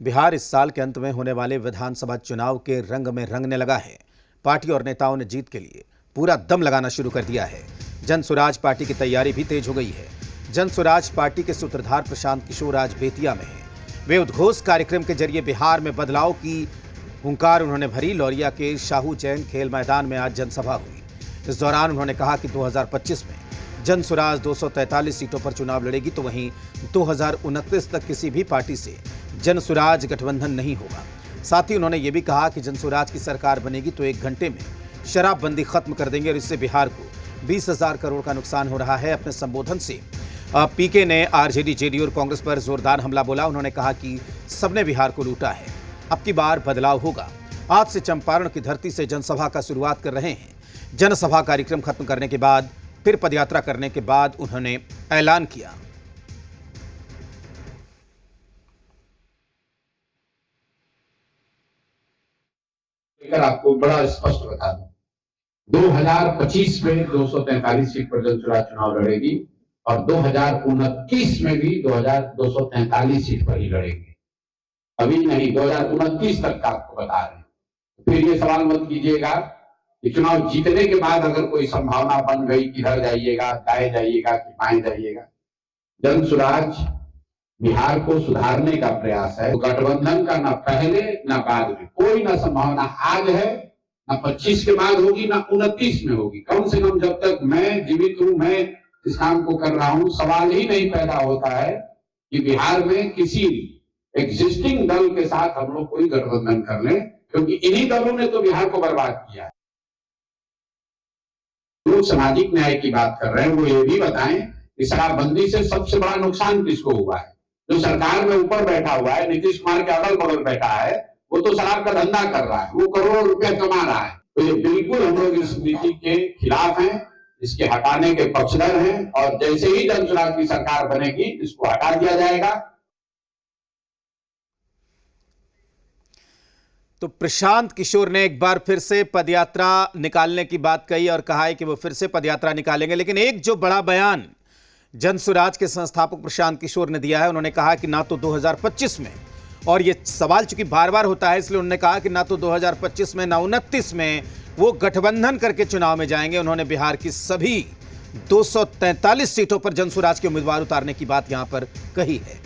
बिहार इस साल के अंत में होने वाले विधानसभा चुनाव के रंग में रंगने लगा है। पार्टी और नेताओं ने जीत के लिए पूरा दम लगाना शुरू कर दिया है। जन स्वराज पार्टी की तैयारी भी तेज हो गई है। जन स्वराज पार्टी के सूत्रधार प्रशांत किशोर आज बेतिया में हैं। वे उद्घोष कार्यक्रम के जरिए बिहार में बदलाव की हुंकार उन्होंने भरी। लौरिया के शाहू जैन खेल मैदान में आज जनसभा हुई। इस दौरान उन्होंने कहा कि 2025 में जन स्वराज 243 सीटों पर चुनाव लड़ेगी, तो वहीं 2029 तक किसी भी पार्टी से जन स्वराज गठबंधन नहीं होगा। साथ ही उन्होंने ये भी कहा कि जन स्वराज की सरकार बनेगी तो 1 घंटे में शराबबंदी खत्म कर देंगे और इससे बिहार को 20,000 करोड़ का नुकसान हो रहा है। अपने संबोधन से पीके ने आरजेडी, जेडीयू और कांग्रेस पर जोरदार हमला बोला। उन्होंने कहा कि सबने बिहार को लूटा है, अब की बार बदलाव होगा। आज से चंपारण की धरती से जनसभा का शुरुआत कर रहे हैं। जनसभा कार्यक्रम खत्म करने के बाद फिर पदयात्रा करने के बाद उन्होंने ऐलान किया। आपको बड़ा स्पष्ट बता दूं, 2025 में 243 सीट पर जन स्वराज चुनाव लड़ेगी और 2029 में भी 243 सीट पर ही लड़ेगी। अभी नहीं, 2029 तक का आपको बता रहे हैं। फिर ये सवाल मत कीजिएगा कि चुनाव जीतने के बाद अगर कोई संभावना बन गई, किधर जाइएगा, दाएं जाइएगा कि बाएं जाइएगा। जन स्वराज बिहार को सुधारने का प्रयास है। गठबंधन का ना पहले ना बाद में कोई ना संभावना आज है, ना 25 के बाद होगी, ना 29 में होगी। कम से कम जब तक मैं जीवित हूं, मैं इस काम को कर रहा हूं, सवाल ही नहीं पैदा होता है कि बिहार में किसी एग्जिस्टिंग दल के साथ हम लोग कोई गठबंधन कर लें, क्योंकि इन्हीं दलों ने तो बिहार को बर्बाद किया है। लोग सामाजिक न्याय की बात कर रहे हैं, वो ये भी बताएं कि शराबबंदी से सबसे बड़ा नुकसान किसको हुआ है। जो सरकार में ऊपर बैठा हुआ है, नीतीश कुमार के अगल बगल बैठा है, वो तो शराब का धंधा कर रहा है, वो करोड़ों रुपए कमा रहा है। तो ये बिल्कुल हम लोग इस नीति के खिलाफ हैं, इसके हटाने के पक्षधर हैं और जैसे ही जन स्वराज की सरकार बनेगी इसको हटा दिया जाएगा। तो प्रशांत किशोर ने एक बार फिर से पदयात्रा निकालने की बात कही और कहा है कि वो फिर से पदयात्रा निकालेंगे। लेकिन एक जो बड़ा बयान जन स्वराज के संस्थापक प्रशांत किशोर ने दिया है, उन्होंने कहा कि ना तो 2025 में, और ये सवाल चूंकि बार बार होता है इसलिए उन्होंने कहा कि ना तो 2025 में ना 29 में वो गठबंधन करके चुनाव में जाएंगे। उन्होंने बिहार की सभी 243 सीटों पर जन स्वराज के उम्मीदवार उतारने की बात यहां पर कही है।